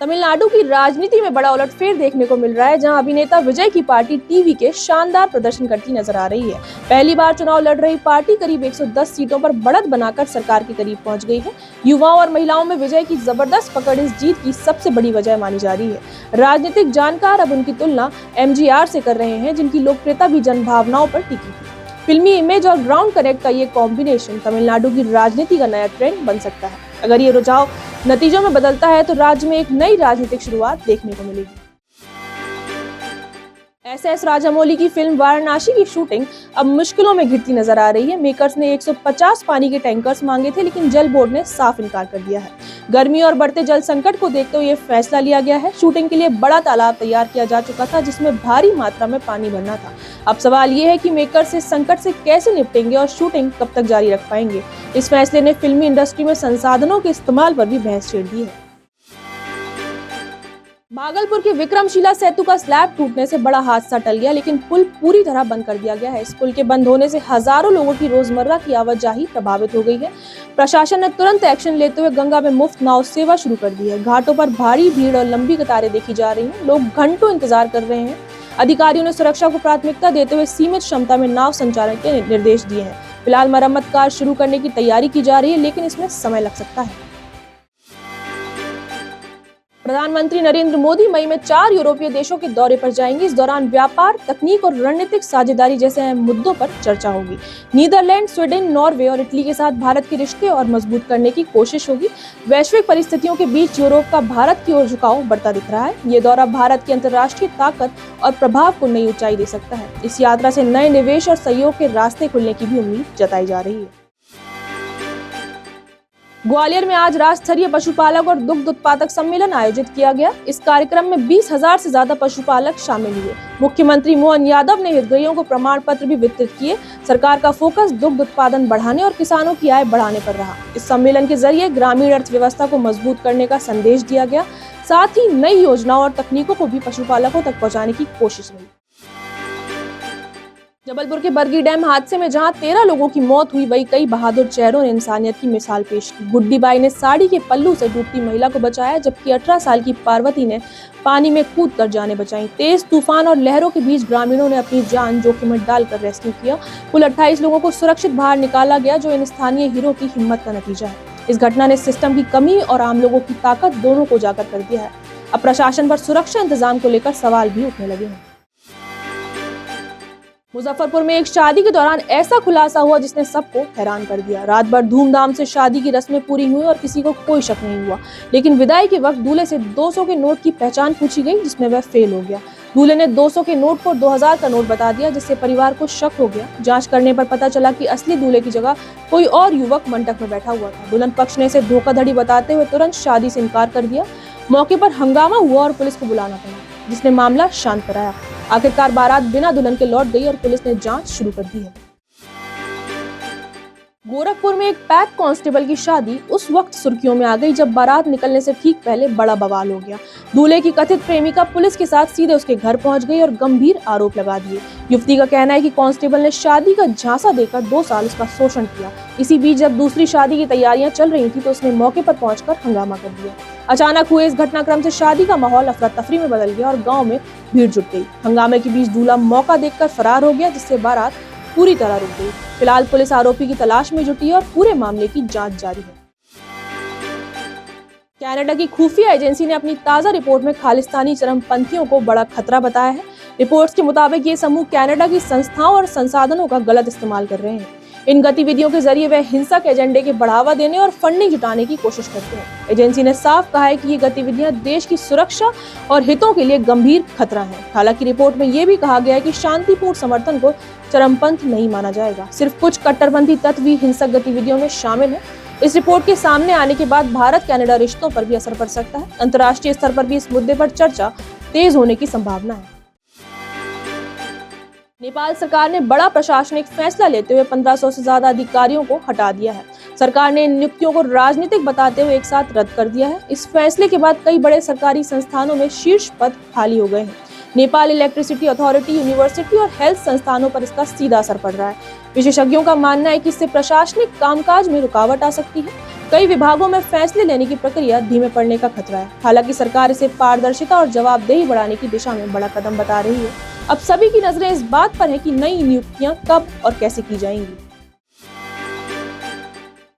तमिलनाडु की राजनीति में बड़ा उलटफेर देखने को मिल रहा है, जहां अभिनेता विजय की पार्टी टीवी के शानदार प्रदर्शन करती नजर आ रही है। पहली बार चुनाव लड़ रही पार्टी करीब 110 सीटों पर बढ़त बनाकर सरकार के करीब पहुंच गई है। युवाओं और महिलाओं में विजय की जबरदस्त पकड़ इस जीत की सबसे बड़ी वजह मानी जा रही है। राजनीतिक जानकार अब उनकी तुलना एमजीआर से कर रहे हैं, जिनकी लोकप्रियता भी जनभावनाओं पर टिकी थी। फिल्मी इमेज और ग्राउंड कनेक्ट का ये कॉम्बिनेशन तमिलनाडु की राजनीति का नया ट्रेंड बन सकता है। अगर ये रुझाव नतीजों में बदलता है तो राज्य में एक नई राजनीतिक शुरुआत देखने को मिलेगी। एस राजामौली की फिल्म वाराणसी की शूटिंग अब मुश्किलों में घिरती नजर आ रही है। मेकर्स ने 150 पानी के टैंकर्स मांगे थे, लेकिन जल बोर्ड ने साफ इनकार कर दिया है। गर्मी और बढ़ते जल संकट को देखते हुए ये फैसला लिया गया है। शूटिंग के लिए बड़ा तालाब तैयार किया जा चुका था, जिसमें भारी मात्रा में पानी भरना था। अब सवाल ये है कि मेकर्स इस संकट से कैसे निपटेंगे और शूटिंग कब तक जारी रख पाएंगे। इस फैसले ने फिल्मी इंडस्ट्री में संसाधनों के इस्तेमाल पर भी बहस छेड़ दी है। भागलपुर के विक्रमशिला सेतु का स्लैब टूटने से बड़ा हादसा टल गया, लेकिन पुल पूरी तरह बंद कर दिया गया है। इस पुल के बंद होने से हजारों लोगों की रोजमर्रा की आवाजाही प्रभावित हो गई है। प्रशासन ने तुरंत एक्शन लेते हुए गंगा में मुफ्त नाव सेवा शुरू कर दी है। घाटों पर भारी भीड़ और लंबी कतारें देखी जा रही हैं। लोग घंटों इंतजार कर रहे हैं। अधिकारियों ने सुरक्षा को प्राथमिकता देते हुए सीमित क्षमता में नाव संचालन के निर्देश दिए हैं। फिलहाल मरम्मत कार्य शुरू करने की तैयारी की जा रही है, लेकिन इसमें समय लग सकता है। प्रधानमंत्री नरेंद्र मोदी मई में 4 यूरोपीय देशों के दौरे पर जाएंगे। इस दौरान व्यापार, तकनीक और रणनीतिक साझेदारी जैसे अहम मुद्दों पर चर्चा होगी। नीदरलैंड, स्वीडन, नॉर्वे और इटली के साथ भारत के रिश्ते और मजबूत करने की कोशिश होगी। वैश्विक परिस्थितियों के बीच यूरोप का भारत की ओर झुकाव बढ़ता दिख रहा है। ये दौरा भारत की अंतर्राष्ट्रीय ताकत और प्रभाव को नई ऊंचाई दे सकता है। इस यात्रा से नए निवेश और सहयोग के रास्ते खुलने की भी उम्मीद जताई जा रही है। ग्वालियर में आज राज्य स्तरीय पशुपालक और दुग्ध उत्पादक सम्मेलन आयोजित किया गया। इस कार्यक्रम में 20,000 से ज्यादा पशुपालक शामिल हुए। मुख्यमंत्री मोहन यादव ने हितग्राहियों को प्रमाण पत्र भी वितरित किए। सरकार का फोकस दुग्ध उत्पादन बढ़ाने और किसानों की आय बढ़ाने पर रहा। इस सम्मेलन के जरिए ग्रामीण अर्थव्यवस्था को मजबूत करने का संदेश दिया गया। साथ ही नई योजनाओं और तकनीकों को भी पशुपालकों तक पहुँचाने की कोशिश हुई। जबलपुर के बरगी डैम हादसे में जहां 13 लोगों की मौत हुई, वहीं कई बहादुर चेहरों ने इंसानियत की मिसाल पेश की। गुड्डी बाई ने साड़ी के पल्लू से डूबती महिला को बचाया, जबकि 18 साल की पार्वती ने पानी में कूदकर जानें बचाई। तेज तूफान और लहरों के बीच ग्रामीणों ने अपनी जान जोखिम में डालकर रेस्क्यू किया। कुल 28 लोगों को सुरक्षित बाहर निकाला गया, जो इन स्थानीय हीरो की हिम्मत का नतीजा है। इस घटना ने सिस्टम की कमी और आम लोगों की ताकत दोनों को उजागर कर दिया है। अब प्रशासन पर सुरक्षा इंतजाम को लेकर सवाल भी उठने लगे हैं। मुजफ्फरपुर में एक शादी के दौरान ऐसा खुलासा हुआ जिसने सबको हैरान कर दिया। रात भर धूमधाम से शादी की रस्में पूरी हुई और किसी को कोई शक नहीं हुआ, लेकिन विदाई के वक्त दूल्हे से 200 के नोट की पहचान पूछी गई, जिसमें वह फेल हो गया। दूल्हे ने 200 के नोट को 2000 का नोट बता दिया, जिससे परिवार को शक हो गया। जांच करने पर पता चला कि असली दूल्हे की जगह कोई और युवक मंडप में बैठा हुआ था। दुल्हन पक्ष ने इसे धोखाधड़ी बताते हुए तुरंत शादी से इनकार कर दिया। मौके पर हंगामा हुआ और पुलिस को बुलाना पड़ा, जिसने मामला शांत कराया। आखिरकार बारात बिना दुल्हन के लौट गई और पुलिस ने जांच शुरू कर दी है। गोरखपुर में एक पैक कांस्टेबल की शादी उस वक्त सुर्खियों में आ गई जब बारात निकलने से ठीक पहले बड़ा बवाल हो गया। दूल्हे की कथित प्रेमिका पुलिस के साथ सीधे उसके घर पहुंच गई और गंभीर आरोप लगा दिए। युवती का कहना है कि कांस्टेबल ने शादी का झांसा देकर 2 साल उसका शोषण किया। इसी बीच जब दूसरी शादी की तैयारियां चल रही थी तो उसने मौके पर पहुंचकर हंगामा कर दिया। अचानक हुए इस घटनाक्रम से शादी का माहौल अफरा तफरी में बदल गया और गाँव में भीड़ जुट गई। हंगामे के बीच दूल्हा मौका देखकर फरार हो गया, जिससे बारात पूरी तरह रुक गई। फिलहाल पुलिस आरोपी की तलाश में जुटी है और पूरे मामले की जांच जारी है। कनाडा की खुफिया एजेंसी ने अपनी ताजा रिपोर्ट में खालिस्तानी चरमपंथियों को बड़ा खतरा बताया है। रिपोर्ट्स के मुताबिक ये समूह कनाडा की संस्थाओं और संसाधनों का गलत इस्तेमाल कर रहे हैं। इन गतिविधियों के जरिए वे हिंसक एजेंडे के बढ़ावा देने और फंडिंग जुटाने की कोशिश करते हैं। एजेंसी ने साफ कहा है कि ये गतिविधियां देश की सुरक्षा और हितों के लिए गंभीर खतरा है। हालांकि रिपोर्ट में ये भी कहा गया है कि शांतिपूर्ण समर्थन को चरमपंथ नहीं माना जाएगा। सिर्फ कुछ कट्टरपंथी तत्व ही हिंसक गतिविधियों में शामिल हैं। इस रिपोर्ट के सामने आने के बाद भारत कनाडा रिश्तों पर भी असर पड़ सकता है। अंतर्राष्ट्रीय स्तर पर भी इस मुद्दे पर चर्चा तेज होने की संभावना है। नेपाल सरकार ने बड़ा प्रशासनिक फैसला लेते हुए 1500 से ज्यादा अधिकारियों को हटा दिया है। सरकार ने इन नियुक्तियों को राजनीतिक बताते हुए एक साथ रद्द कर दिया है। इस फैसले के बाद कई बड़े सरकारी संस्थानों में शीर्ष पद खाली हो गए हैं। नेपाल इलेक्ट्रिसिटी अथॉरिटी, यूनिवर्सिटी और हेल्थ संस्थानों पर इसका सीधा असर पड़ रहा है। विशेषज्ञों का मानना है कि इससे प्रशासनिक कामकाज में रुकावट आ सकती है। कई विभागों में फैसले लेने की प्रक्रिया धीमे पड़ने का खतरा है। हालांकि सरकार इसे पारदर्शिता और जवाबदेही बढ़ाने की दिशा में बड़ा कदम बता रही है। अब सभी की नजरें इस बात पर है कि नई नियुक्तियां कब और कैसे की जाएंगी।